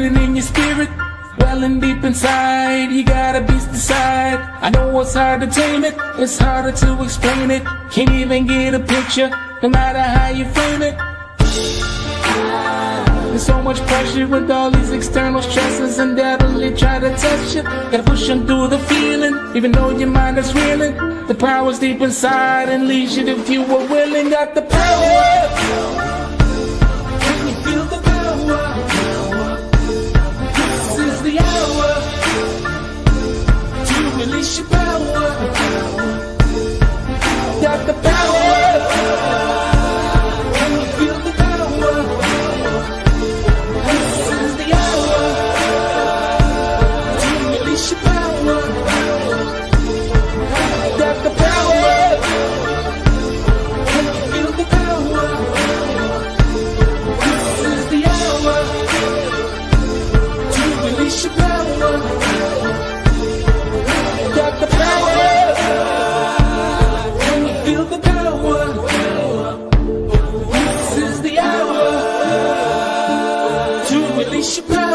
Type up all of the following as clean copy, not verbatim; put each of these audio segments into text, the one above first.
burning in your spirit, welling deep inside. You got a beast inside. I know it's hard to tame it, it's harder to explain it. Can't even get a picture, no matter how you frame it. There's so much pressure with all these external stresses, and definitely try to touch it. Gotta push them through the feeling, even though your mind is reeling. The power's deep inside and leads you if you were willing. Got the power. Can you feel the power? This is the hour to release your power. Got the power. Can you feel the power? This is the hour to release your power. Got the power. Can you feel the power? This is the hour to release your power. Got the power. Can you feel the power? This is the hour to release your power.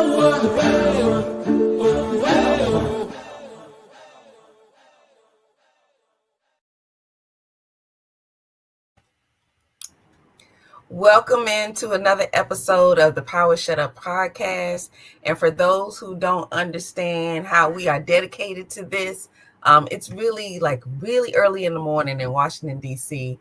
Welcome into another episode of the Power Shut Up podcast. And for those who don't understand how we are dedicated to this, it's really early in the morning in Washington, D.C.,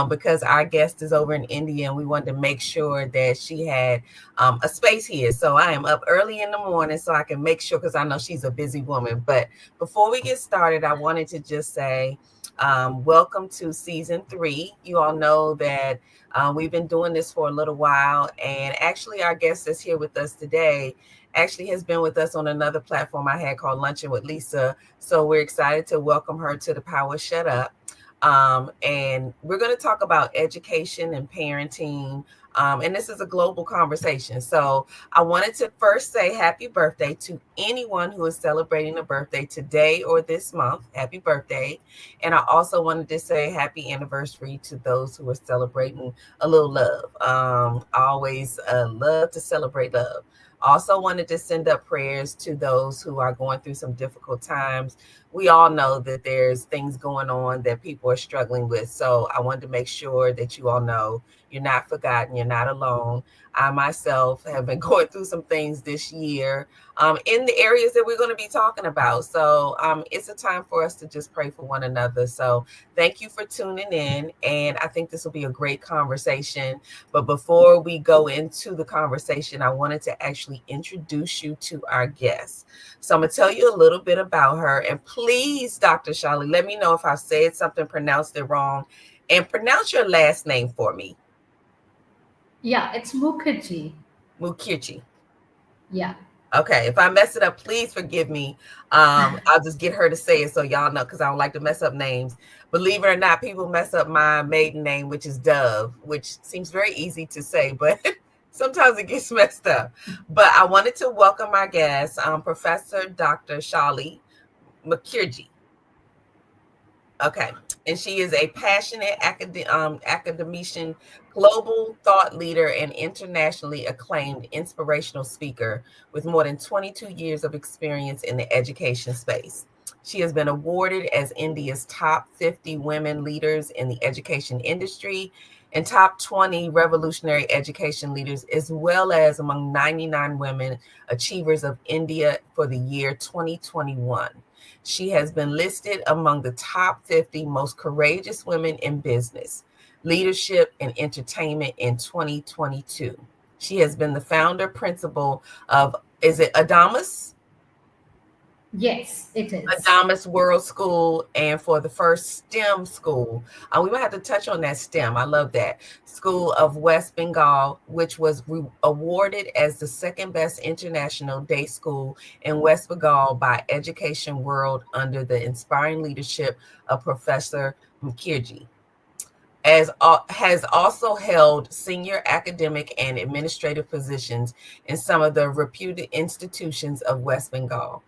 because our guest is over in India and we wanted to make sure that she had a space here. So I am up early in the morning so I can make sure, because I know she's a busy woman. But before we get started, I wanted to just say welcome to season 3. You all know that we've been doing this for a little while, and actually our guest that's here with us today actually has been with us on another platform I had called Luncheon with Lisa. So we're excited to welcome her to the Power Shut Up. And we're going to talk about education and parenting. And this is a global conversation. So I wanted to first say happy birthday to anyone who is celebrating a birthday today or this month. Happy birthday. And I also wanted to say happy anniversary to those who are celebrating a little love. I always love to celebrate love. Also wanted to send up prayers to those who are going through some difficult times. We all know that there's things going on that people are struggling with. So I wanted to make sure that you all know you're not forgotten. You're not alone. I myself have been going through some things this year in the areas that we're going to be talking about. So it's a time for us to just pray for one another. So thank you for tuning in. And I think this will be a great conversation. But before we go into the conversation, I wanted to actually introduce you to our guest. So I'm going to tell you a little bit about her. And please, Dr. Shauli, let me know if I said something, pronounced it wrong, and pronounce your last name for me. Yeah, it's Mukherjee. Mukherjee. Yeah. Okay, if I mess it up, please forgive me. I'll just get her to say it so y'all know, because I don't like to mess up names. Believe it or not, people mess up my maiden name, which is Dove, which seems very easy to say, but sometimes it gets messed up. But I wanted to welcome our guest, Professor Dr. Shauli Mukherjee. Okay, and she is a passionate academician, global thought leader, and internationally acclaimed inspirational speaker with more than 22 years of experience in the education space. She has been awarded as India's top 50 women leaders in the education industry and top 20 revolutionary education leaders, as well as among 99 women achievers of India for the year 2021. She has been listed among the top 50 most courageous women in business, leadership, and entertainment in 2022. She has been the founder principal of, is it Adamas? Yes, it is. Adamas World School, and for the first STEM school. We might have to touch on that STEM. I love that. School of West Bengal, which was awarded as the second best international day school in West Bengal by Education World under the inspiring leadership of Professor Mukherjee. Has also held senior academic and administrative positions in some of the reputed institutions of West Bengal.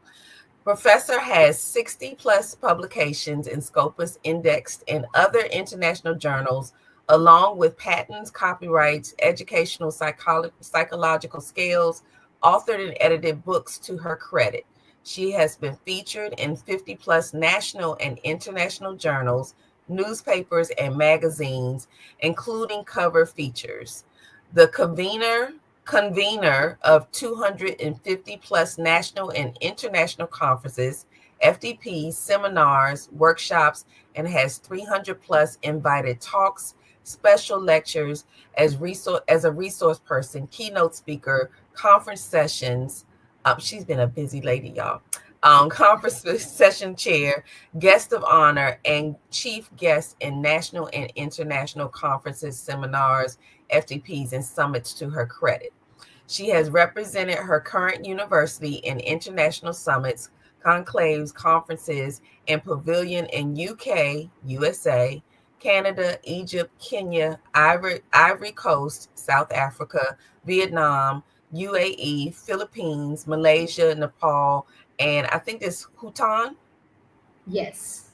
Professor has 60 plus publications in Scopus indexed in other international journals, along with patents, copyrights, educational psychological skills, authored and edited books to her credit. She has been featured in 50 plus national and international journals, newspapers, and magazines, including cover features. The convener of 250 plus national and international conferences, FDPs, seminars, workshops, and has 300 plus invited talks, special lectures as a resource person, keynote speaker, conference sessions. She's been a busy lady, y'all. Conference session chair, guest of honor, and chief guest in national and international conferences, seminars, FDPs, and summits to her credit. She has represented her current university in international summits, conclaves, conferences, and pavilion in UK, USA, Canada, Egypt, Kenya, Ivory Coast, South Africa, Vietnam, UAE, Philippines, Malaysia, Nepal, and I think this Bhutan. Yes.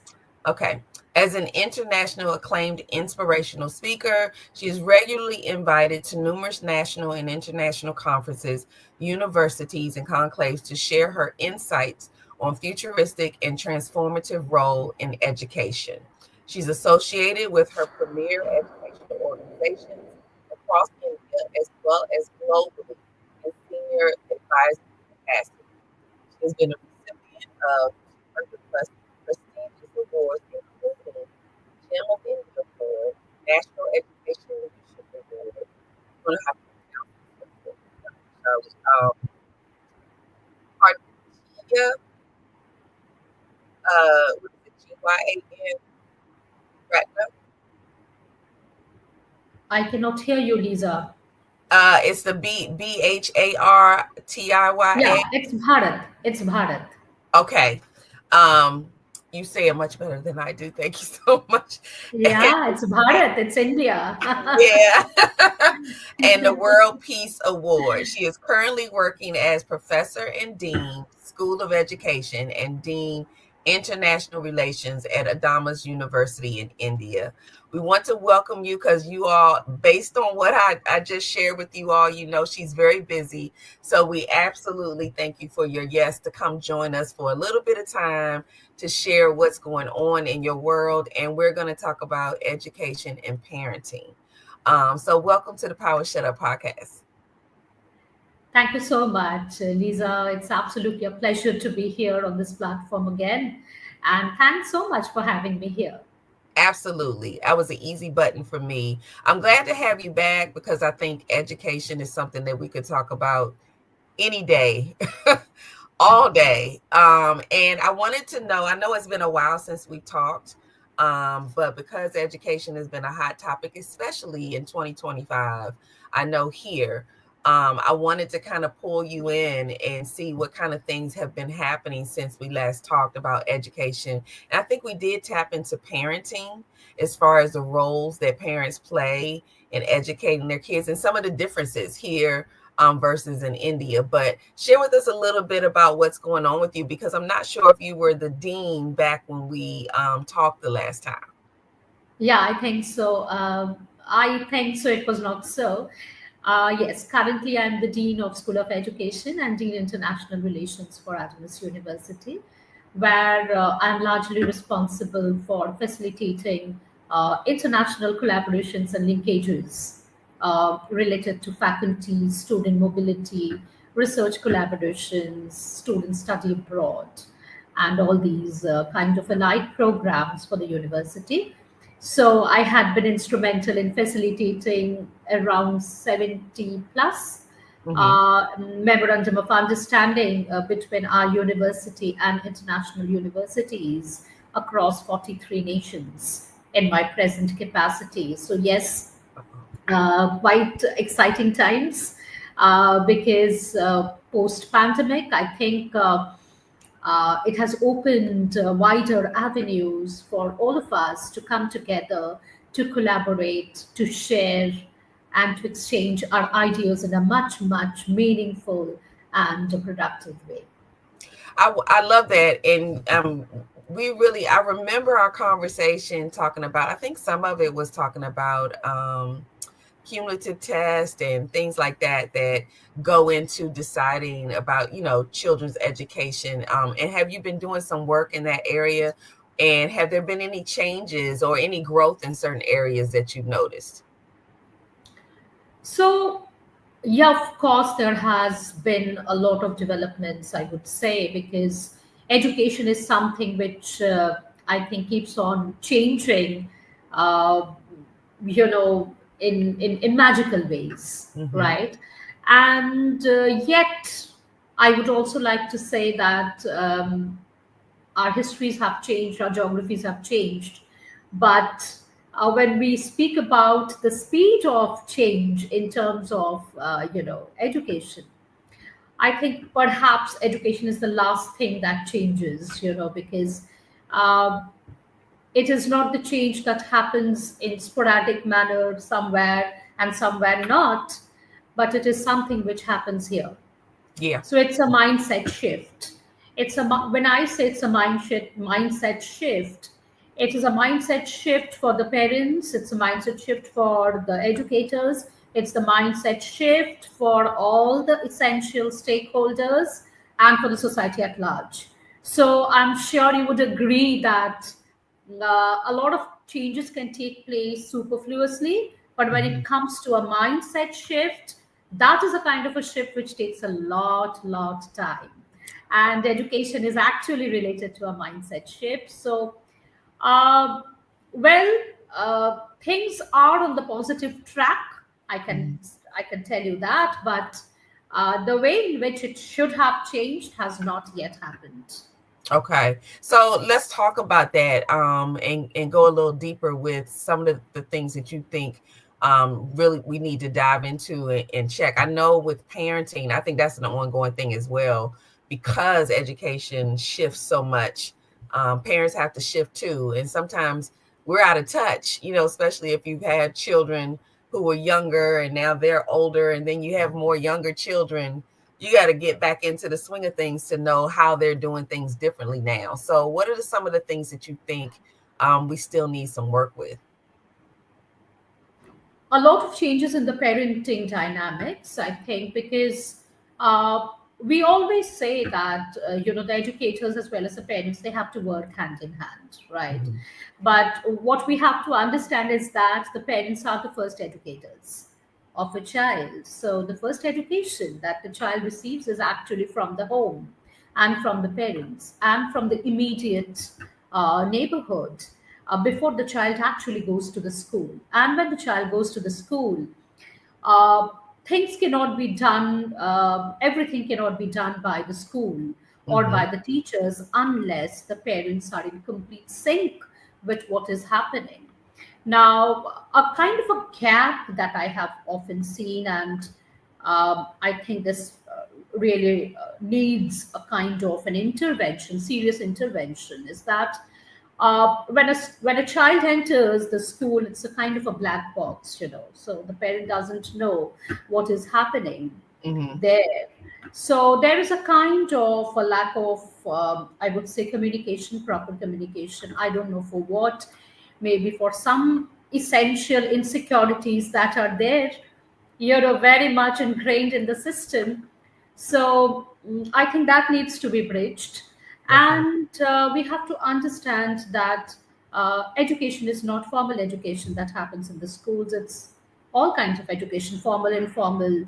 Okay. As an international acclaimed inspirational speaker, she is regularly invited to numerous national and international conferences, universities, and conclaves to share her insights on futuristic and transformative role in education. She's associated with her premier educational organizations across India as well as globally in senior advisory capacity. She has been a recipient of 100 plus prestigious awards, including Gem of India Award, National Education Leadership Award, one of our Partia, what is it, GYAN, Ratna? I cannot hear you, Lisa. It's the BHARTIYA. Yeah, it's Bharat. It's Bharat. Okay. You say it much better than I do. Thank you so much. Yeah, it's Bharat. It's India. Yeah. And the World Peace Award. She is currently working as professor and dean, School of Education, and dean, International Relations at Adamas University in India. We want to welcome you because you all, based on what I just shared with you all, you know she's very busy. So we absolutely thank you for your yes to come join us for a little bit of time to share what's going on in your world. And we're going to talk about education and parenting. So welcome to the Power Shut Up podcast. Thank you so much, Lisa. It's absolutely a pleasure to be here on this platform again. And thanks so much for having me here. Absolutely. That was an easy button for me. I'm glad to have you back because I think education is something that we could talk about any day, all day. And I wanted to know, I know it's been a while since we talked, but because education has been a hot topic, especially in 2025, I know here, I wanted to kind of pull you in and see what kind of things have been happening since we last talked about education. And I think we did tap into parenting as far as the roles that parents play in educating their kids and some of the differences here versus in India. But share with us a little bit about what's going on with you, because I'm not sure if you were the dean back when we talked the last time. Yeah, I think so. I think so. It was not so. Yes, currently I'm the Dean of School of Education and Dean International Relations for Adamas University, where I'm largely responsible for facilitating international collaborations and linkages related to faculty, student mobility, research collaborations, student study abroad, and all these kind of allied programs for the university. So I had been instrumental in facilitating around 70 plus memorandum of understanding between our university and international universities across 43 nations in my present capacity. So yes, quite exciting times because post pandemic, I think it has opened wider avenues for all of us to come together, to collaborate, to share, and to exchange our ideas in a much, much meaningful and productive way. I love that. And I remember our conversation talking about, I think some of it was talking about cumulative tests and things like that that go into deciding about, children's education. And have you been doing some work in that area? And have there been any changes or any growth in certain areas that you've noticed? So, yeah, of course, there has been a lot of developments, I would say, because education is something which I think keeps on changing, uh, in magical ways, Mm-hmm. right? And yet, I would also like to say that our histories have changed, our geographies have changed. But when we speak about the speed of change in terms of, education, I think perhaps education is the last thing that changes, because uh, it is not the change that happens in sporadic manner somewhere and somewhere not, but it is something which happens here. Yeah. So it's a mindset shift. When I say it's a mindset shift, it is a mindset shift for the parents. It's a mindset shift for the educators. It's the mindset shift for all the essential stakeholders and for the society at large. So I'm sure you would agree that a lot of changes can take place superfluously, but when Mm-hmm. it comes to a mindset shift, that is a kind of a shift which takes a lot time. And education is actually related to a mindset shift. So, uh, well, things are on the positive track. I Mm-hmm. can I can tell you that, but the way in which it should have changed has not yet happened. Okay, so let's talk about that, and go a little deeper with some of the things that you think really we need to dive into and check. I know with parenting, I think that's an ongoing thing as well, because education shifts so much. Parents have to shift too, and sometimes we're out of touch, especially if you've had children who were younger and now they're older, and then you have more younger children. You got to get back into the swing of things to know how they're doing things differently now. So, what are some of the things that you think we still need some work with? A lot of changes in the parenting dynamics, I think, because uh, we always say that the educators as well as the parents, they have to work hand in hand, right? Mhm. But what we have to understand is that the parents are the first educators of a child. So the first education that the child receives is actually from the home and from the parents and from the immediate neighborhood before the child actually goes to the school. And when the child goes to the school, uh, things cannot be done, everything cannot be done by the school or Mhm. by the teachers unless the parents are in complete sync with what is happening. Now, a kind of a gap that I have often seen, and I think this really needs a kind of an intervention, serious intervention, is that when a child enters the school, it's a kind of a black box, so the parent doesn't know what is happening Mhm. there. So there is a kind of a lack of, I would say, communication, proper communication. I don't know for what, maybe for some essential insecurities that are there, very much ingrained in the system. So I think that needs to be bridged. Okay. And we have to understand that education is not formal education that happens in the schools. It's all kinds of education, formal, informal,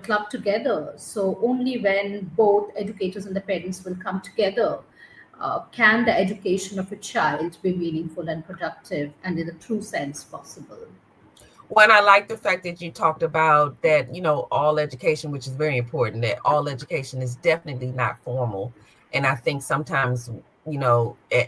club together. So only when both educators and the parents will come together can the education of a child be meaningful and productive and in the true sense possible. Well, and I like the fact that you talked about that, all education, which is very important, that all education is definitely not formal. And I think sometimes,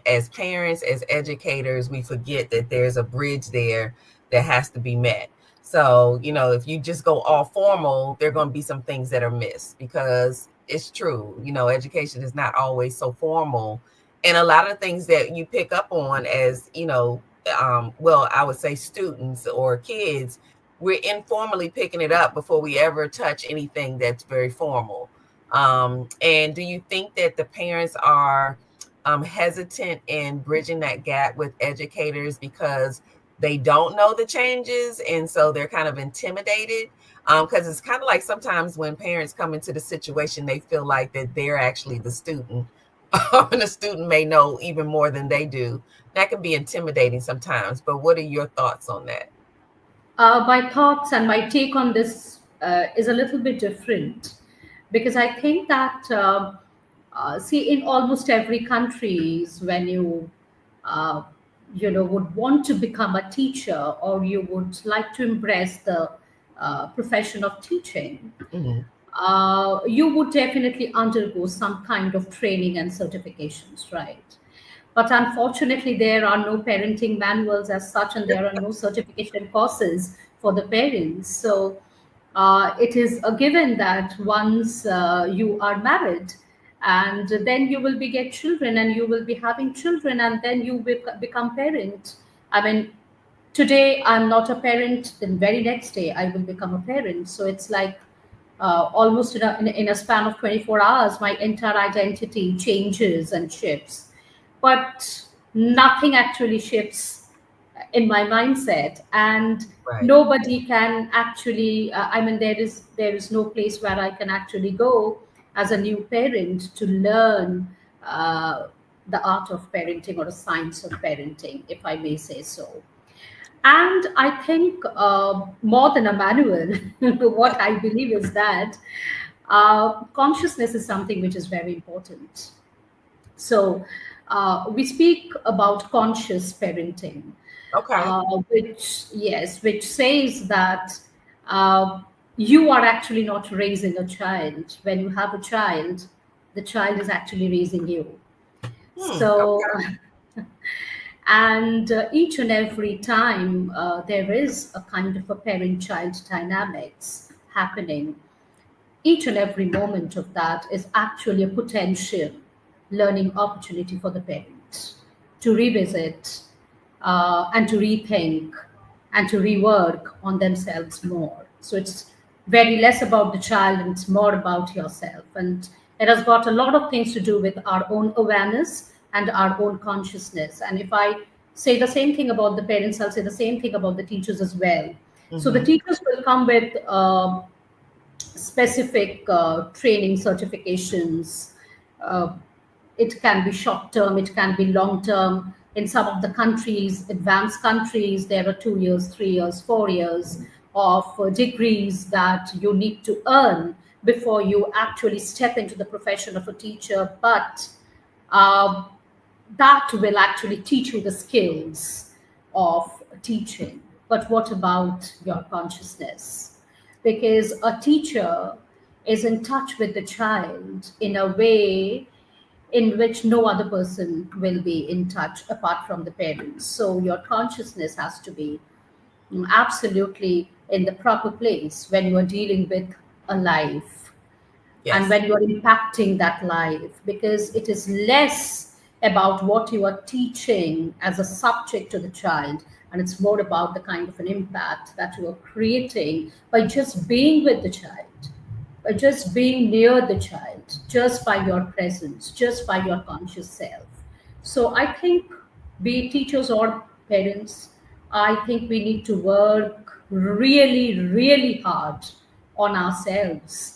as parents, as educators, we forget that there's a bridge there that has to be met. So, if you just go all formal, there are going to be some things that are missed, because it's true, education is not always so formal. And a lot of things that you pick up on as, well, I would say students or kids, we're informally picking it up before we ever touch anything that's very formal. And do you think that the parents are hesitant in bridging that gap with educators because they don't know the changes, and so they're kind of intimidated. Because it's kind of like sometimes when parents come into the situation, they feel like that they're actually the student, and the student may know even more than they do. That can be intimidating sometimes. But what are your thoughts on that? My thoughts and my take on this is a little bit different, because I think that see, in almost every countries, when uh, would want to become a teacher, or you would like to embrace the profession of teaching, Mm-hmm. you would definitely undergo some kind of training and certifications, right? But unfortunately, there are no parenting manuals as such, and there are no certification courses for the parents. So it is a given that once you are married, and then you will be get children, and you will be having children, and then you will become parent. I mean, today I'm not a parent, then very next day I will become a parent. So it's like almost in a span of 24 hours, my entire identity changes and shifts. But nothing actually shifts in my mindset, and Right. nobody can actually. I mean, there is no place where I can actually go as a new parent to learn the art of parenting or the science of parenting, if I may say so. And I think more than a manual, what I believe is that consciousness is something which is very important. So we speak about conscious parenting, Okay. which says that uh, you are actually not raising a child. When you have a child, the child is actually raising you. So, Okay. and each and every time there is a kind of a parent-child dynamics happening, each and every moment of that is actually a potential learning opportunity for the parents to revisit and to rethink and to rework on themselves more. So it's very less about the child and it's more about yourself. And it has got a lot of things to do with our own awareness and our own consciousness. And if I say the same thing about the parents, I'll say the same thing about the teachers as well. So the Mm-hmm. teachers will come with specific training certifications. Uh, it can be short term, it can be long term. In some of the countries, advanced countries, there are 2 years, 3 years, 4 years of degrees that you need to earn before you actually step into the profession of a teacher. But uh, that will actually teach you the skills of teaching. But what about your consciousness? Because a teacher is in touch with the child in a way in which no other person will be in touch apart from the parents. So your consciousness has to be absolutely in the proper place when you are dealing with a life and Yes. when you're impacting that life, because it is less about what you are teaching as a subject to the child, and it's more about the kind of an impact that you are creating by just being with the child, by just being near the child, just by your presence, just by your conscious self. So I think, be it teachers or parents, I think we need to work really, really hard on ourselves.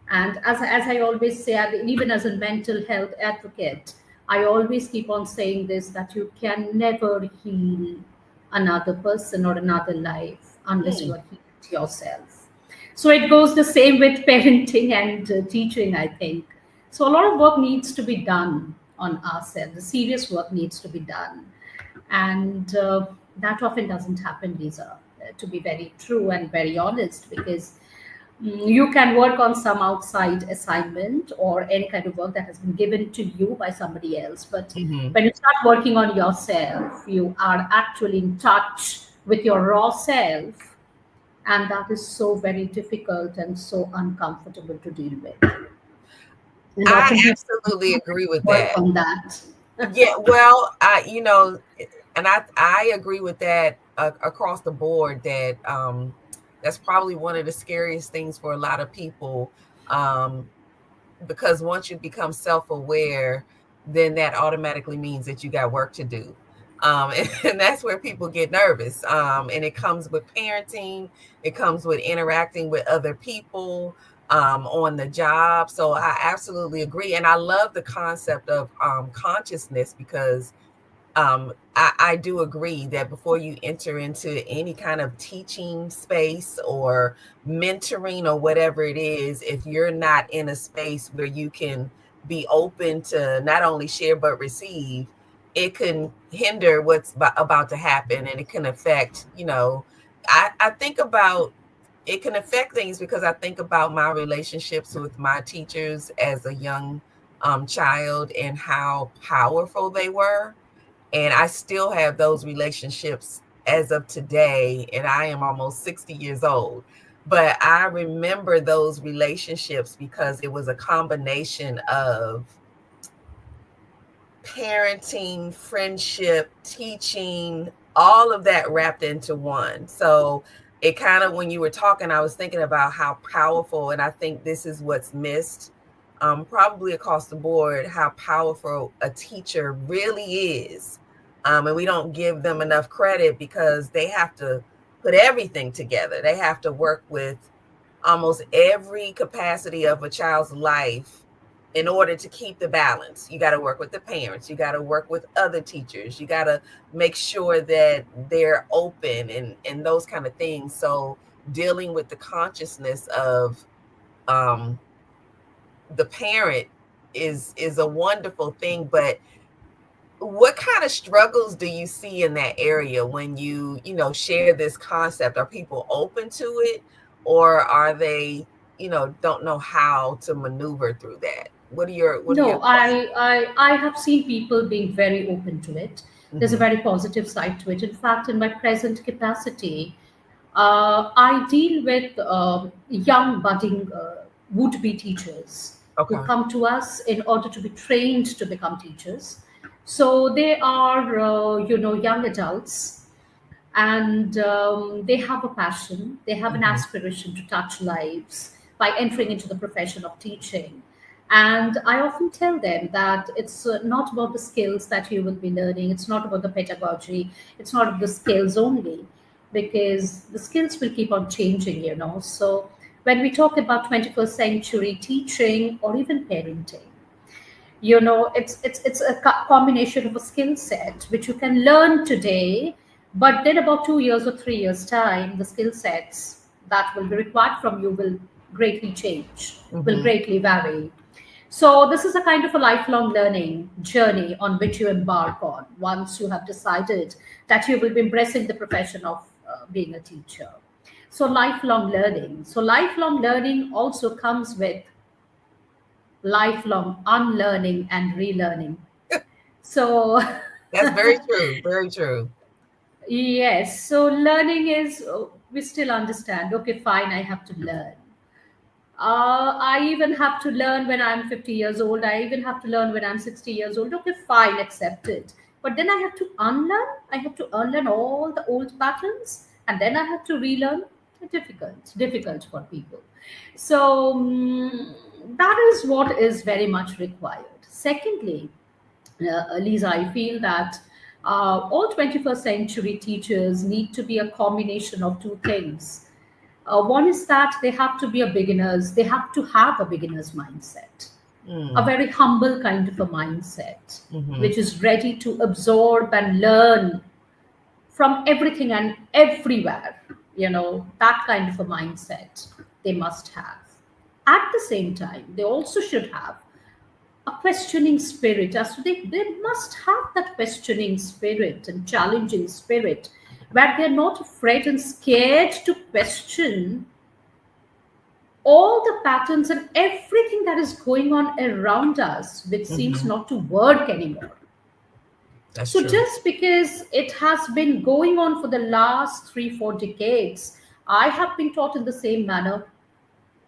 And as I always say, even as a mental health advocate, I always keep on saying this, that you can never heal another person or another life unless you Hmm. are healed yourself. So it goes the same with parenting and teaching, I think. So a lot of work needs to be done on ourselves. The serious work needs to be done, and that often doesn't happen, Lisa. To be very true and very honest, because you can work on some outside assignment or any kind of work that has been given to you by somebody else, but Mm-hmm. when you start working on yourself, you are actually in touch with your raw self, and that is so very difficult and so uncomfortable to deal with, and I often people absolutely agree with work that. on that. Yeah, well, and I agree with that across the board. That that's probably one of the scariest things for a lot of people, um, because once you become self aware, then that automatically means that you got work to do. And that's where people get nervous. And it comes with parenting, it comes with interacting with other people on the job. So I absolutely agree. And I love the concept of consciousness, because I do agree that before you enter into any kind of teaching space or mentoring or whatever it is, if you're not in a space where you can be open to not only share but receive, it can hinder what's about to happen, and it can affect, I think about it can affect things, because I think about my relationships with my teachers as a young child and how powerful they were. And I still have those relationships as of today, and I am almost 60 years old. But I remember those relationships because it was a combination of parenting, friendship, teaching, all of that wrapped into one. So it kind of, when you were talking, I was thinking about how powerful, and I think this is what's missed probably across the board, how powerful a teacher really is. And we don't give them enough credit because they have to put everything together. They have to work with almost every capacity of a child's life in order to keep the balance. You got to work with the parents. You got to work with other teachers. You got to make sure that they're open and those kind of things. So dealing with the consciousness of the parent is a wonderful thing. But what kind of struggles do you see in that area when you share this concept? Are people open to it, or are they don't know how to maneuver through that? What are your No, thoughts? I have seen people being very open to it. There's a Mm-hmm. very positive side to it. In fact, in my present capacity, I deal with young budding would-be teachers who Okay. come to us in order to be trained to become teachers. So they are, young adults, and they have a passion, they have an Mm-hmm. aspiration to touch lives by entering into the profession of teaching. And I often tell them that it's not about the skills that you will be learning, it's not about the pedagogy, it's not about the skills only, because the skills will keep on changing. So when we talk about 21st century teaching or even parenting, it's a combination of a skill set which you can learn today, but then about 2 years or 3 years time, the skill sets that will be required from you will greatly change, will Mm-hmm. greatly vary. So this is a kind of a lifelong learning journey on which you embark on once you have decided that you will be embracing the profession of being a teacher. So lifelong learning also comes with lifelong unlearning and relearning. So, That's very true. Very true. yes, so learning is, we still understand, okay, fine, I have to learn. I even have to learn when I'm 50 years old. I even have to learn when I'm 60 years old. Okay, fine, accepted. But then I have to unlearn. I have to unlearn all the old patterns, and then I have to relearn. Difficult for people. So that is what is very much required. Secondly, Lisa, I feel that all 21st century teachers need to be a combination of two things. One is that they have to have a beginner's mindset, a Mm. very humble kind of a mindset, Mm-hmm. which is ready to absorb and learn from everything and everywhere. That kind of a mindset they must have. At the same time, they also should have a questioning spirit. As to they must have that questioning spirit and challenging spirit, where they're not afraid and scared to question all the patterns and everything that is going on around us, which seems Mm-hmm. not to work anymore. That's So true. just because it has been going on for the last 3 4 decades, I have been taught in the same manner.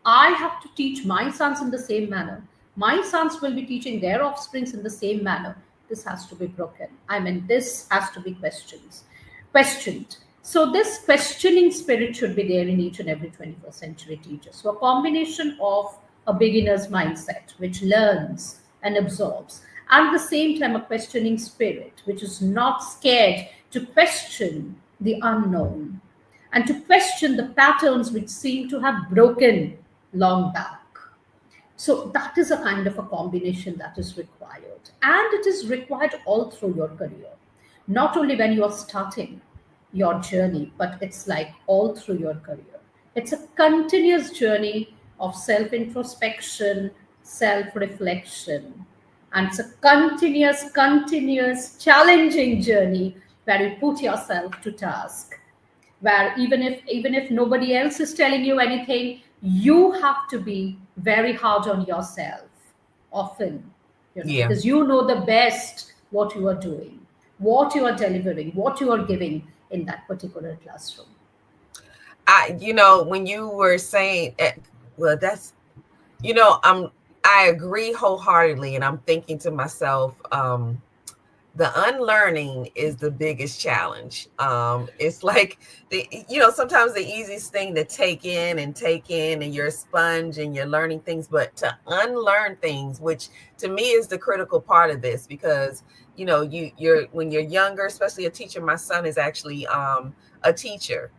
I have to teach my sons in the same manner. My sons will be teaching their offsprings in the same manner. This has to be broken. I mean, this has to be questioned. So this questioning spirit should be there in each and every 21st century teacher. So a combination of a beginner's mindset, which learns and absorbs, and at the same time a questioning spirit, which is not scared to question the unknown and to question the patterns which seem to have broken long back. So that is a kind of a combination that is required. And it is required all through your career, not only when you are starting your journey, but it's like all through your career. It's a continuous journey of self introspection, self reflection. And it's a continuous, challenging journey where you put yourself to task, where even if nobody else is telling you anything, you have to be very hard on yourself often, Yeah. because you know the best what you are doing, what you are delivering, what you are giving in that particular classroom. When you were saying, well, that's, I agree wholeheartedly. And I'm thinking to myself, the unlearning is the biggest challenge. It's like sometimes the easiest thing to take in, and you're a sponge and you're learning things, but to unlearn things, which to me is the critical part of this, because you're when you're younger, especially a teacher. My son is actually a teacher.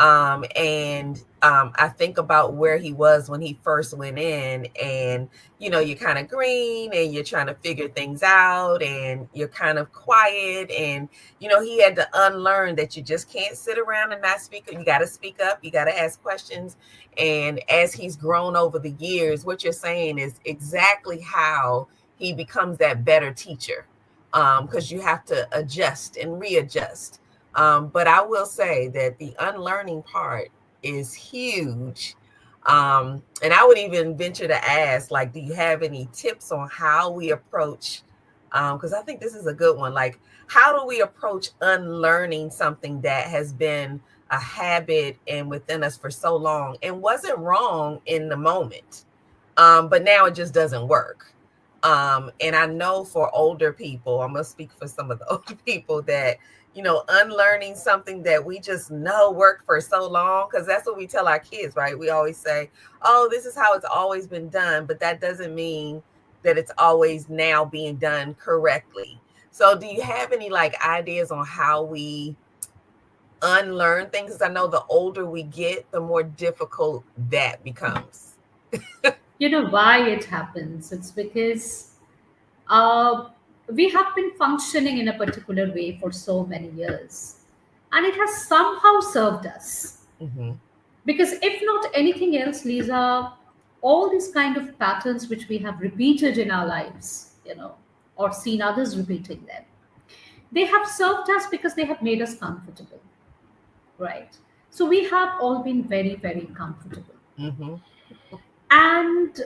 And I think about where he was when he first went in, and you're kind of green and you're trying to figure things out and you're kind of quiet, and he had to unlearn that you just can't sit around and not speak. You got to speak up, you got to ask questions. And as he's grown over the years, what you're saying is exactly how he becomes that better teacher, because you have to adjust and readjust. But I will say that the unlearning part is huge. And I would even venture to ask, like, do you have any tips on how we approach? Because I think this is a good one. Like, how do we approach unlearning something that has been a habit and within us for so long and wasn't wrong in the moment, but now it just doesn't work? And I know for older people, I'm going to speak for some of the older people, that unlearning something that we just know worked for so long, because that's what we tell our kids, right? We always say, oh, this is how it's always been done, but that doesn't mean that it's always now being done correctly. So do you have any ideas on how we unlearn things? Because I know the older we get, the more difficult that becomes. You know why it happens? It's because uh, we have been functioning in a particular way for so many years, and it has somehow served us. Mm-hmm. Because if not anything else, Lisa, all these kind of patterns which we have repeated in our lives, or seen others repeating them, they have served us because they have made us comfortable, right? So we have all been very, very comfortable, Mm-hmm. and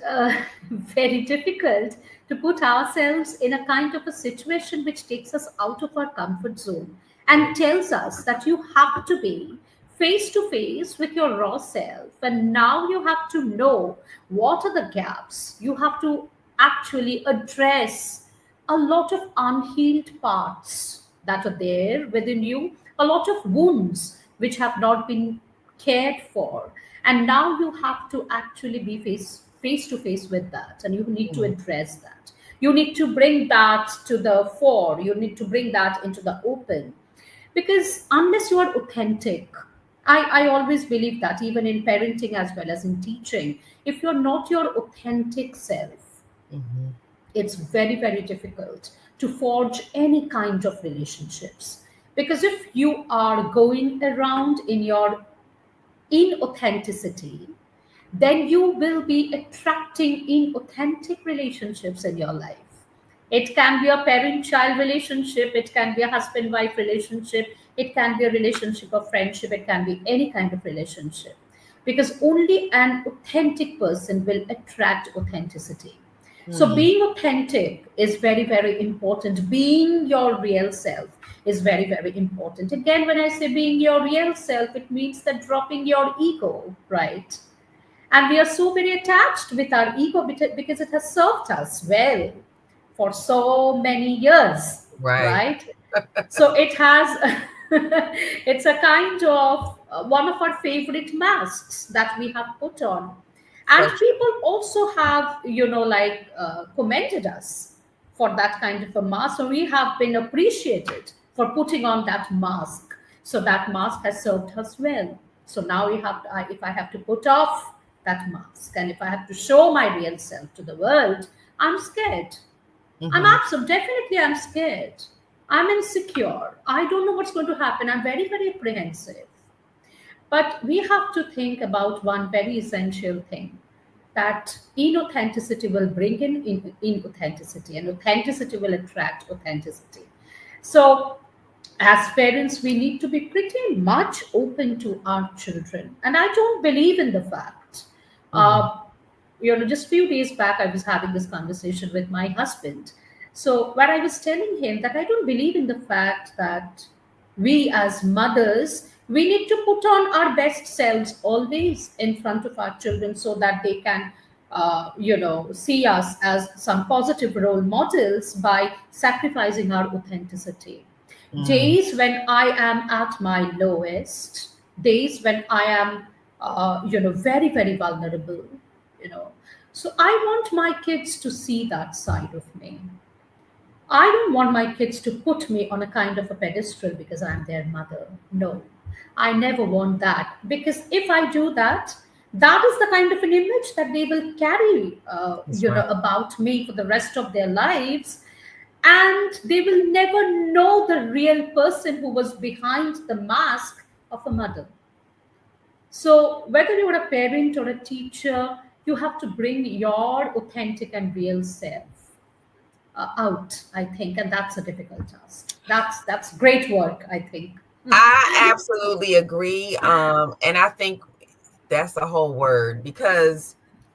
very difficult to put ourselves in a kind of a situation which takes us out of our comfort zone and tells us that you have to be face to face with your raw self, and now you have to know what are the gaps. You have to actually address a lot of unhealed parts that are there within you, a lot of wounds which have not been cared for, and now you have to actually be face to face with that, and you need to Mm-hmm. address that. You need to bring that to the fore, you need to bring that into the open, because unless you are authentic, I always believe that even in parenting as well as in teaching, if you're not your authentic self, Mm-hmm. it's very, very difficult to forge any kind of relationships. Because if you are going around in your inauthenticity, then you will be attracting inauthentic relationships in your life. It can be a parent child relationship, it can be a husband wife relationship, it can be a relationship of friendship, it can be any kind of relationship. Because only an authentic person will attract authenticity. So, Mm. being authentic is very, very important. Being your real self is very, very important. Again, when I say being your real self, it means that dropping your ego, right? And we are so very attached with our ego because it has served us well for so many years, Right. right? So it has, it's a kind of one of our favorite masks that we have put on. And So people also have, commended us. for that kind of a mask, or we have been appreciated for putting on that mask. So that mask has served us well. So now if I have to put off that mask, and if I have to show my real self to the world, I'm scared. I'm Mm-hmm. absolutely, definitely, I'm scared. I'm insecure. I don't know what's going to happen. I'm very, very apprehensive. But we have to think about one very essential thing, that inauthenticity will bring in inauthenticity, and authenticity will attract authenticity. So, as parents, we need to be pretty much open to our children. And I don't believe in the fact. Mm-hmm. Uh, just few days back, I was having this conversation with my husband. So, where I was telling him that I don't believe in the fact that we as mothers, we need to put on our best selves always in front of our children, so that they can see us as some positive role models by sacrificing our authenticity. Mm. Days when I am at my lowest, days when I am very, very vulnerable, you know so I want my kids to see that side of me. I don't want my kids to put me on a kind of a pedestal because I'm their mother. No, I never want that, because if I do that, that is the kind of an image that they will carry, That's right. about me for the rest of their lives, and they will never know the real person who was behind the mask of a mother. So, whether you're a parent or a teacher, you have to bring your authentic and real self out, I think, and that's a difficult task. That's great work, I think. I absolutely agree. And I think that's the whole word, because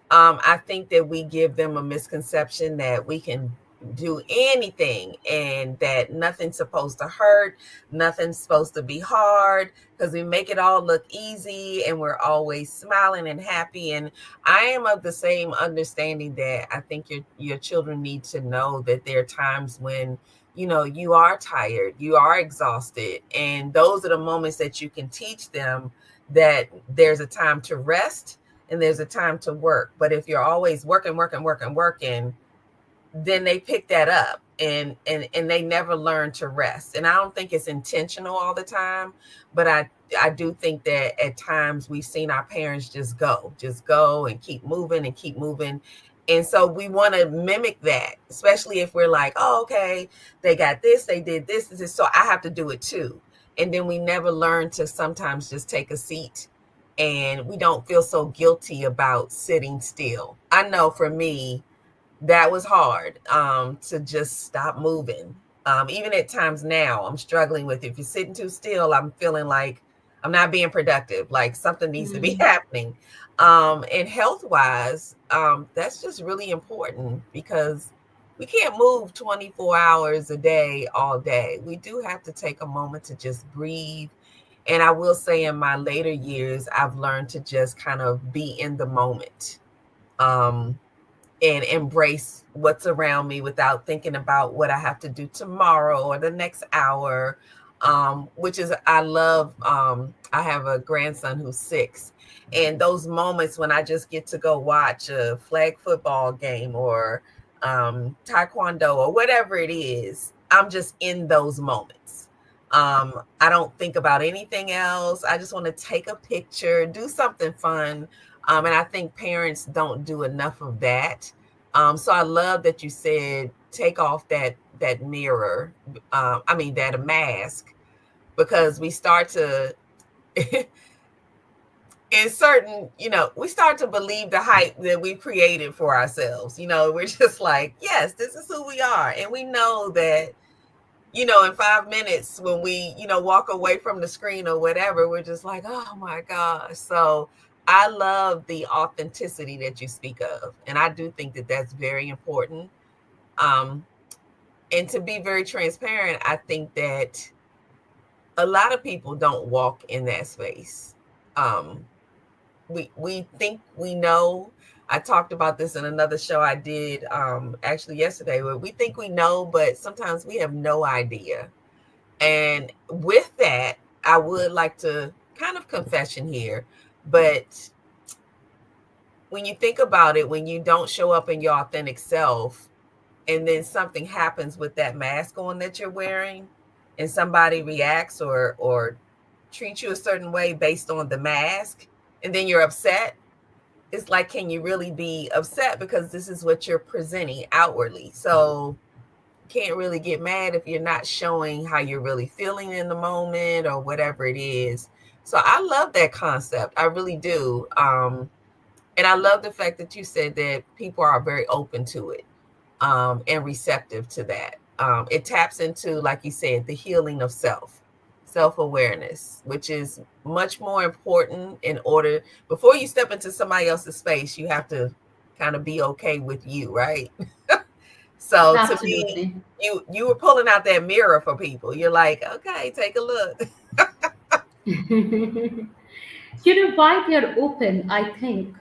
I think that we give them a misconception that we can do anything and that nothing's supposed to hurt, nothing's supposed to be hard, because we make it all look easy and we're always smiling and happy. And I am of the same understanding that I think your children need to know that there are times when you are tired, you are exhausted, and those are the moments that you can teach them that there's a time to rest and there's a time to work. But if you're always working, working, working, working, then they pick that up, and they never learn to rest. And I don't think it's intentional all the time, but I do think that at times we've seen our parents just go and keep moving and keep moving. And so we want to mimic that, especially if we're like, oh, okay, they got this, they did this, so I have to do it too. And then we never learn to sometimes just take a seat, and we don't feel so guilty about sitting still. I know for me, that was hard, to just stop moving. Even at times now, I'm struggling with, if you're sitting too still, I'm feeling like I'm not being productive, like something needs to be Mm. happening. And health wise, that's just really important, because we can't move 24 hours a day, all day. We do have to take a moment to just breathe. And I will say, in my later years, I've learned to just kind of be in the moment. Um, and embrace what's around me without thinking about what I have to do tomorrow or the next hour. Which is, I love, I have a grandson who's 6, and those moments when I just get to go watch a flag football game or taekwondo or whatever it is, I'm just in those moments. I don't think about anything else. I just want to take a picture, do something fun. And I think parents don't do enough of that. So I love that you said take off that mirror. That mask, because we start to in certain, we start to believe the hype that we created for ourselves. We're just like, yes, this is who we are, and we know that. In 5 minutes, when we, walk away from the screen or whatever, we're just like, oh my gosh. So I love the authenticity that you speak of. And I do think that that's very important. And to be very transparent, I think that a lot of people don't walk in that space. We think we know. I talked about this in another show I did actually yesterday, where we think we know, but sometimes we have no idea. And with that, I would like to kind of confession here, but when you think about it, when you don't show up in your authentic self, and then something happens with that mask on that you're wearing, and somebody reacts or treats you a certain way based on the mask, and then you're upset. It's like, can you really be upset because this is what you're presenting outwardly? So can't really get mad if you're not showing how you're really feeling in the moment or whatever it is. So I love that concept. I really do. And I love the fact that you said that people are very open to it, and receptive to that. It taps into, like you said, the healing of self-awareness, which is much more important. In order, before you step into somebody else's space, you have to kind of be okay with you, right? So to me, Absolutely. you were pulling out that mirror for people. You're like, okay, take a look. Why they're open, I think,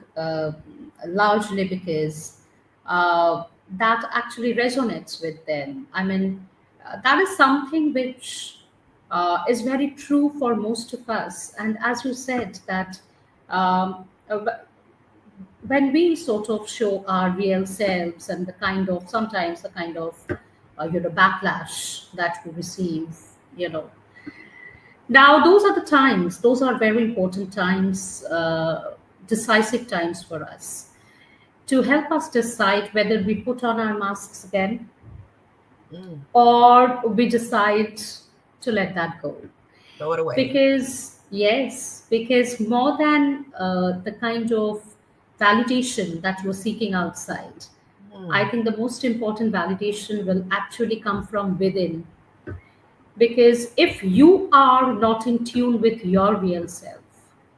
largely because uh, that actually resonates with them. I mean, that is something which is very true for most of us. And as you said, that when we sort of show our real selves and the kind of sometimes the kind of backlash that we receive, you know now those are the times, those are very important times, decisive times for us to help us decide whether we put on our masks again Mm, or we decide to let that go. throw it away. Because, yes, because more than the kind of validation that you're seeking outside, I Mm, think the most important validation will actually come from within. Because if you are not in tune with your real self,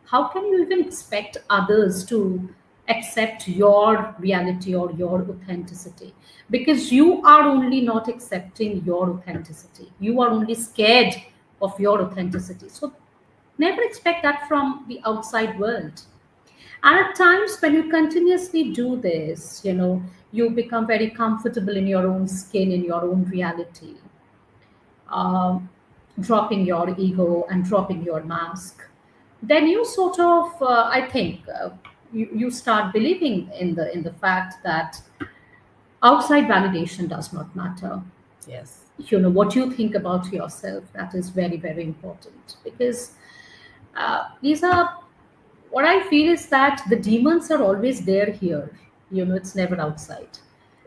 how can you even expect others to accept your reality or your authenticity? Because you are only not accepting your authenticity. You are only scared of your authenticity. So never expect that from the outside world. And at times when you continuously do this, you become very comfortable in your own skin, in your own reality, um, dropping your ego and dropping your mask, then you sort of, I think, you start believing in the fact that outside validation does not matter. yes. What you think about yourself, that is very, very important. Because Lisa, what I feel is that the demons are always there here. It's never outside.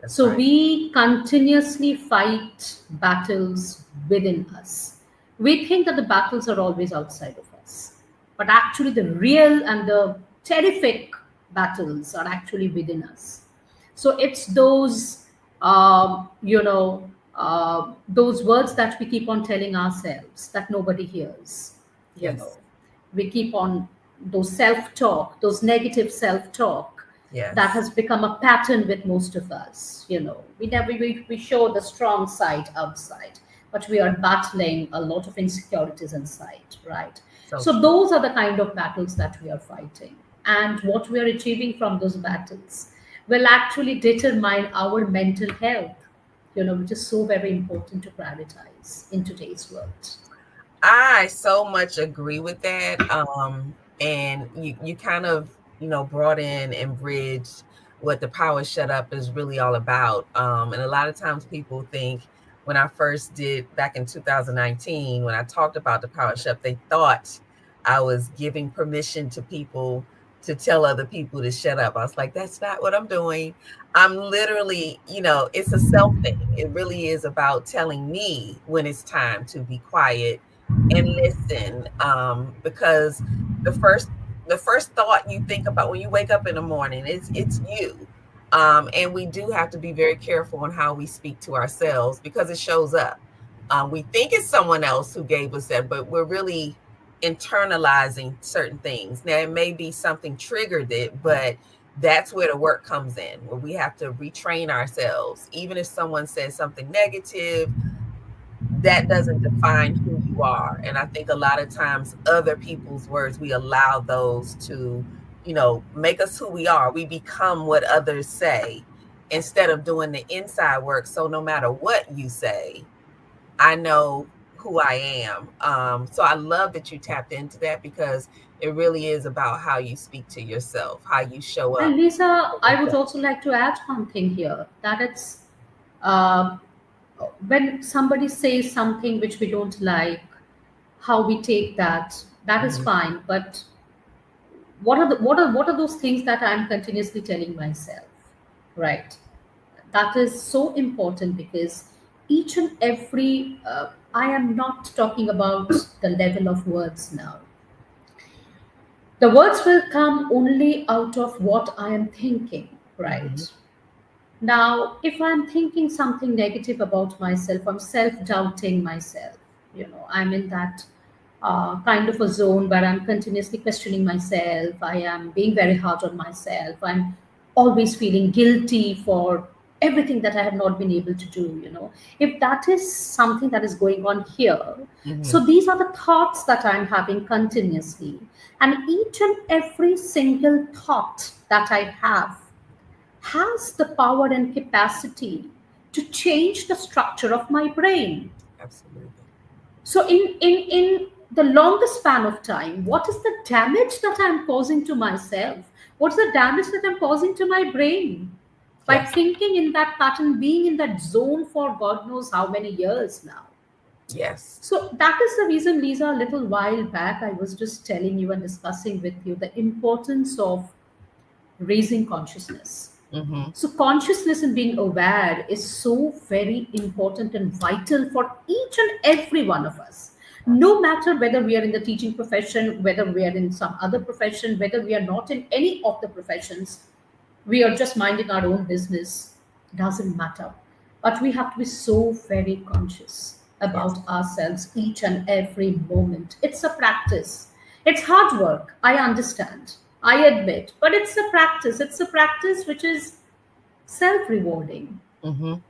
That's So right. we continuously fight battles within us. We think that the battles are always outside of us, but actually, the real and the terrific battles are actually within us. So it's those words that we keep on telling ourselves that nobody hears. You know, Yes. we keep on those self-talk, those negative self-talk that Yes. has become a pattern with most of us. We show the strong side outside, but we are battling a lot of insecurities inside, right? So So true. those are the kind of battles that we are fighting, and what we are achieving from those battles will actually determine our mental health, which is so very important to prioritize in today's world. I so much agree with that. And you kind of, brought in and bridged what the power shut up is really all about. And a lot of times people think, when I first did back in 2019, when I talked about the power shut up, they thought I was giving permission to people to tell other people to shut up. I was like, that's not what I'm doing. I'm literally, it's a self thing. It really is about telling me when it's time to be quiet and listen, because the first the first thought you think about when you wake up in the morning, it's you. And we do have to be very careful on how we speak to ourselves, because it shows up. We think it's someone else who gave us that, but we're really internalizing certain things. Now, it may be something triggered it, but that's where the work comes in, where we have to retrain ourselves. Even if someone says something negative, that doesn't define who you are. And I think a lot of times other people's words, we allow those to, make us who we are. We become what others say instead of doing the inside work. So no matter what you say, I know who I am. So I love that you tapped into that, because it really is about how you speak to yourself, how you show And up Lisa, for I would yourself. also like to add one thing here, that it's Uh, when somebody says something which we don't like, how we take that, that is Mhm. fine. But what are those things that I'm continuously telling myself, right? That is so important because each and every I am not talking about the level of words now. The words will come only out of what I am thinking, Mhm. right? Now, if I'm thinking something negative about myself, I'm self doubting myself. I'm in that kind of a zone where I'm continuously questioning myself. I am being very hard on myself. I'm always feeling guilty for everything that I have not been able to do. If that is something that is going on here, Mhm. so these are the thoughts that I'm having continuously. And each and every single thought that I have has the power and capacity to change the structure of my brain. Absolutely. So in the longest span of time, what is the damage that I'm causing to myself? What's the damage that I'm causing to my brain by Yes. thinking in that pattern, being in that zone for God knows how many years now? Yes. So that is the reason, Lisa, a little while back, I was just telling you and discussing with you the importance of raising consciousness. Mhm. So, consciousness and being aware is so very important and vital for each and every one of us. No matter whether we are in the teaching profession, whether we are in some other profession, whether we are not in any of the professions, we are just minding our own business, doesn't matter. But we have to be so very conscious Yes. about ourselves each and every moment. It's a practice. It's hard work. I understand. I admit. But it's a practice. It's a practice which is self rewarding Mhm.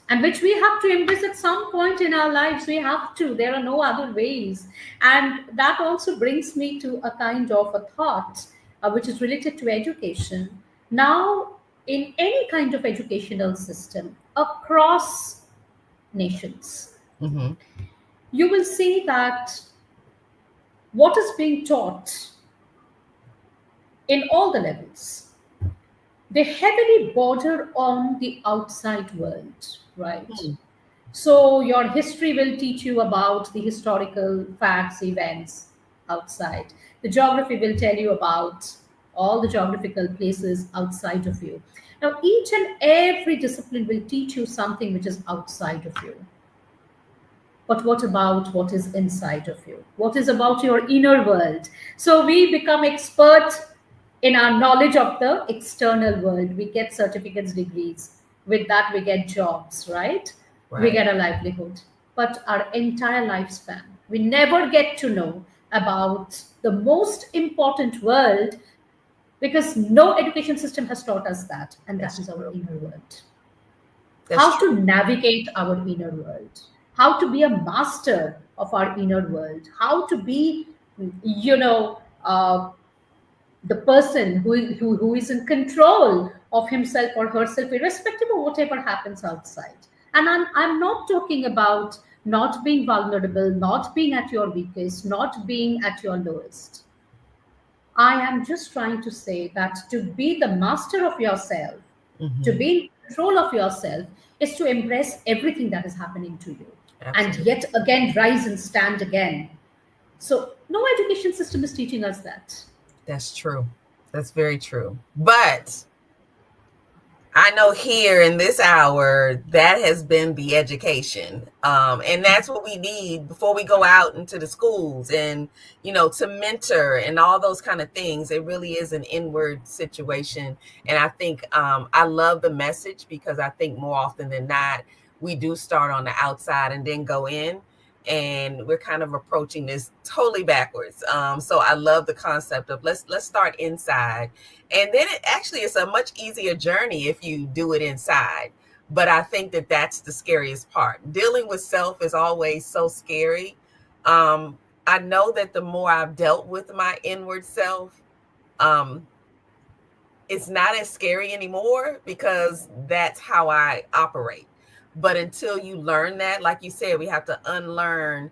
and which we have to embrace at some point in our lives. We have to. There are no other ways. And that also brings me to a kind of a thought which is related to education. Now, in any kind of educational system across nations, Mhm. you will see that what is being taught in all the levels, they heavily border on the outside world, right? Hmm. So your history will teach you about the historical facts, events outside. The geography will tell you about all the geographical places outside of you. Now, each and every discipline will teach you something which is outside of you. But what about what is inside of you? What is about your inner world? So we become expert in our knowledge of the external world. We get certificates, degrees. With that, we get jobs, right? We Right. get a livelihood. But our entire lifespan, we never get to know about the most important world because no education system has taught us that, and that That's is our true. inner world. That's How to true. navigate our inner world, how to be a master of our inner world, how to be, you know, the person who is in control of himself or herself, irrespective of whatever happens outside. And I'm not talking about not being vulnerable, not being at your weakest, not being at your lowest. I am just trying to say that to be the master of yourself, to Mhm. be in control of yourself, is to embrace everything that is happening to you and Absolutely. yet again rise and stand again. So, no education system is teaching us that. That's true. That's very true. But I know here in this hour, that has been the education. And that's what we need before we go out into the schools and, to mentor and all those kind of things. It really is an inward situation. And I think I love the message because I think more often than not, we do start on the outside and then go in. And we're kind of approaching this totally backwards. So I love the concept of let's start inside, and then it actually is a much easier journey if you do it inside. But I think that that's the scariest part. Dealing with self is always so scary. I know that the more I've dealt with my inward self, um, it's not as scary anymore because that's how I operate. But until you learn that, like you said, we have to unlearn,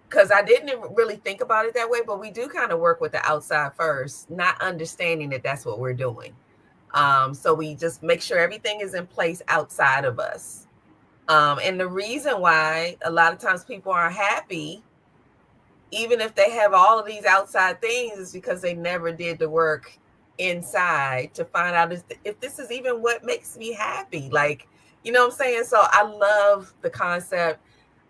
because I didn't really think about it that way, but we do kind of work with the outside first, not understanding that that's what we're doing. So we just make sure everything is in place outside of us. And the reason why a lot of times people aren't happy, even if they have all of these outside things, is because they never did the work inside to find out if this is even what makes me happy. Like, you know what I'm saying? So I love the concept.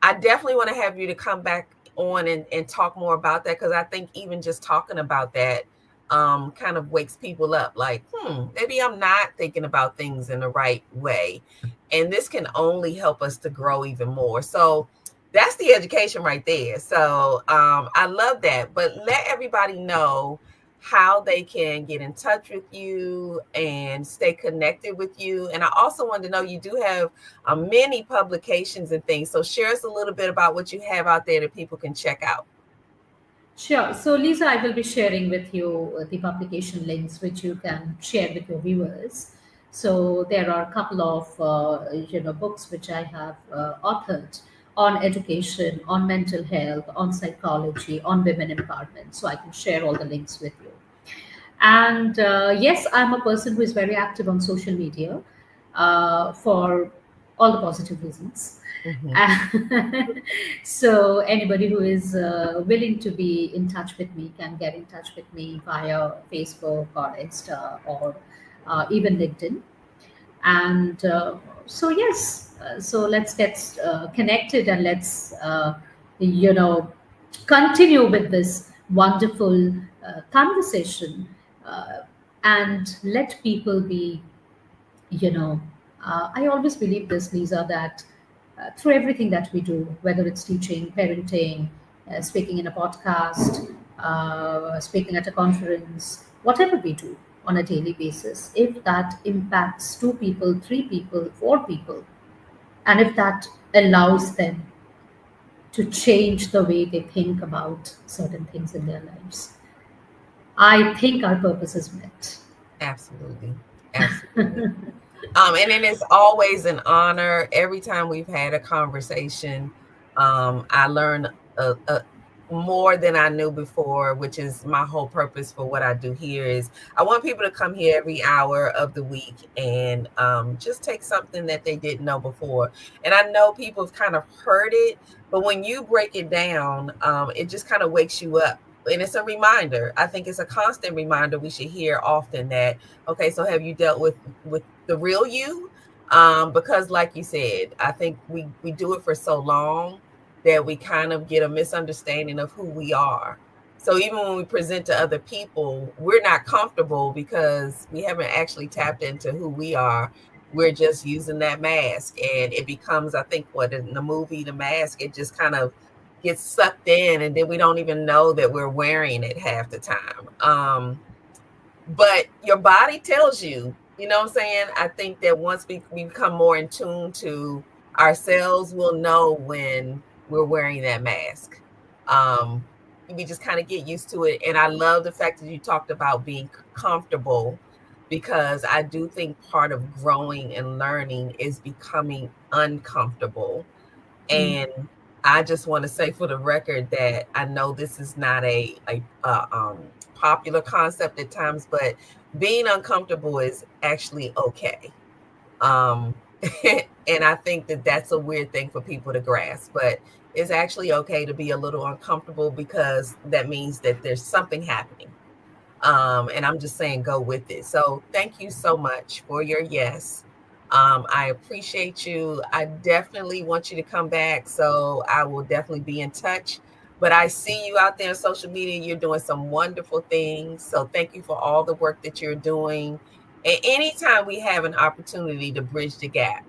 I definitely want to have you to come back on and talk more about that, because I think even just talking about that kind of wakes people up. Like, maybe I'm not thinking about things in the right way. And this can only help us to grow even more. So that's the education right there. So I love that. But let everybody know how they can get in touch with you and stay connected with you. And I also wanted to know, you do have many publications and things. So share us a little bit about what you have out there that people can check out. Sure. So, Lisa, I will be sharing with you the publication links which you can share with your viewers. So, there are a couple of books which I have authored on education, on mental health, on psychology, on women empowerment. So, I can share all the links with you. And yes, I'm a person who is very active on social media for all the positive reasons. Mm-hmm. So anybody who is willing to be in touch with me can get in touch with me via Facebook or Insta or even LinkedIn. And so yes, so let's get connected, and let's you know continue with this wonderful conversation, uh, and let people be, you know I always believe this, Lisa, that through everything that we do, whether it's teaching, parenting, speaking in a podcast, speaking at a conference, whatever we do on a daily basis, if that impacts two people, three people, four people, and if that allows them to change the way they think about certain things in their lives, I think our purpose is met. Absolutely. Absolutely. And it is always an honor. Every time we've had a conversation, I learn more than I knew before, which is my whole purpose for what I do here. Is I want people to come here every hour of the week and just take something that they didn't know before. And I know people have kind of heard it, but when you break it down, it just kind of wakes you up. And it's a reminder. I think it's a constant reminder we should hear often that, okay, so have you dealt with the real you? Because like you said, I think we do it for so long that we kind of get a misunderstanding of who we are. So even when we present to other people, we're not comfortable because we haven't actually tapped into who we are. We're just using that mask, and it becomes, I think, what in the movie The Mask, it just kind of gets sucked in, and then we don't even know that we're wearing it half the time. But your body tells you, you know what I'm saying? I think that once we become more in tune to ourselves, we'll know when we're wearing that mask. We just kind of get used to it. And I love the fact that you talked about being comfortable, because I do think part of growing and learning is becoming uncomfortable. Mm. And I just want to say for the record that I know this is not a popular concept at times, but being uncomfortable is actually okay. Um, and I think that that's a weird thing for people to grasp, but it's actually okay to be a little uncomfortable, because that means that there's something happening. And I'm just saying, go with it. So thank you so much for your yes. I appreciate you. I definitely want you to come back. So I will definitely be in touch. But I see you out there on social media. You're doing some wonderful things. So thank you for all the work that you're doing. And anytime we have an opportunity to bridge the gap,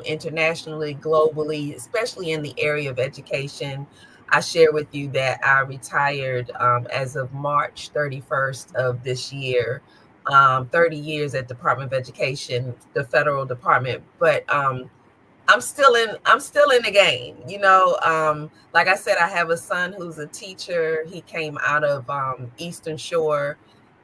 internationally, globally, especially in the area of education. I share with you that I retired as of March 31st of this year. 30 years at Department of Education, the federal department, but I'm still in the game. Like I said, I have a son who's a teacher. He came out of Eastern Shore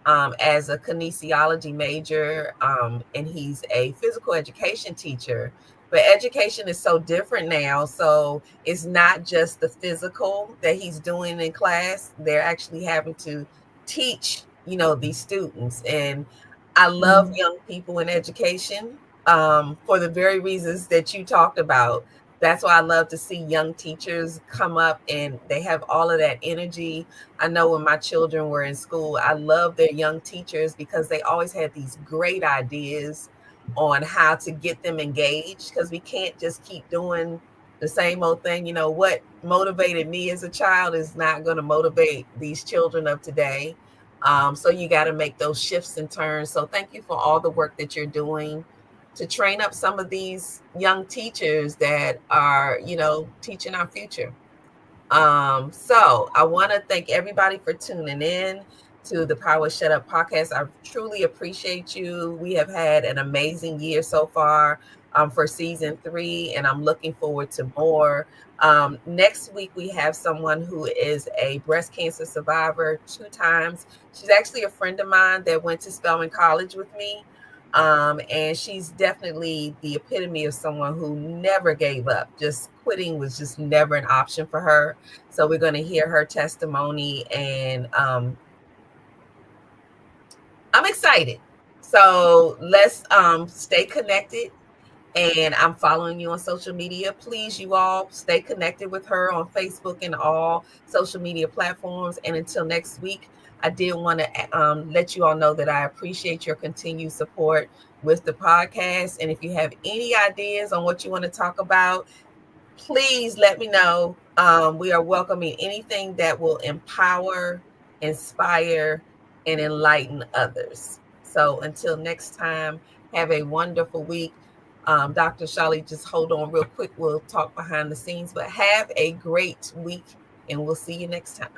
as a kinesiology major, and he's a physical education teacher. But education is so different now. So it's not just the physical that he's doing in class. They're actually having to teach, these students. And I love Mm. young people in education. for the very reasons that you talked about. That's why I love to see young teachers come up and they have all of that energy. I know when my children were in school, I love their young teachers because they always had these great ideas on how to get them engaged, because we can't just keep doing the same old thing. You know, what motivated me as a child is not going to motivate these children of today. So you got to make those shifts and turns. So thank you for all the work that you're doing to train up some of these young teachers that are, teaching our future. So I want to thank everybody for tuning in to the Power Shut Up podcast. I truly appreciate you. We have had an amazing year so far for season 3, and I'm looking forward to more. Next week, we have someone who is a breast cancer survivor 2 times. She's actually a friend of mine that went to Spelman College with me. And she's definitely the epitome of someone who never gave up. Just quitting was just never an option for her. So we're going to hear her testimony, and I'm excited. So let's stay connected. And I'm following you on social media. Please, you all stay connected with her on Facebook and all social media platforms. And until next week, I did want to let you all know that I appreciate your continued support with the podcast. And if you have any ideas on what you want to talk about, please let me know. We are welcoming anything that will empower, inspire, and enlighten others. So until next time, have a wonderful week. Dr. Shauli, just hold on real quick. We'll talk behind the scenes, but have a great week, and we'll see you next time.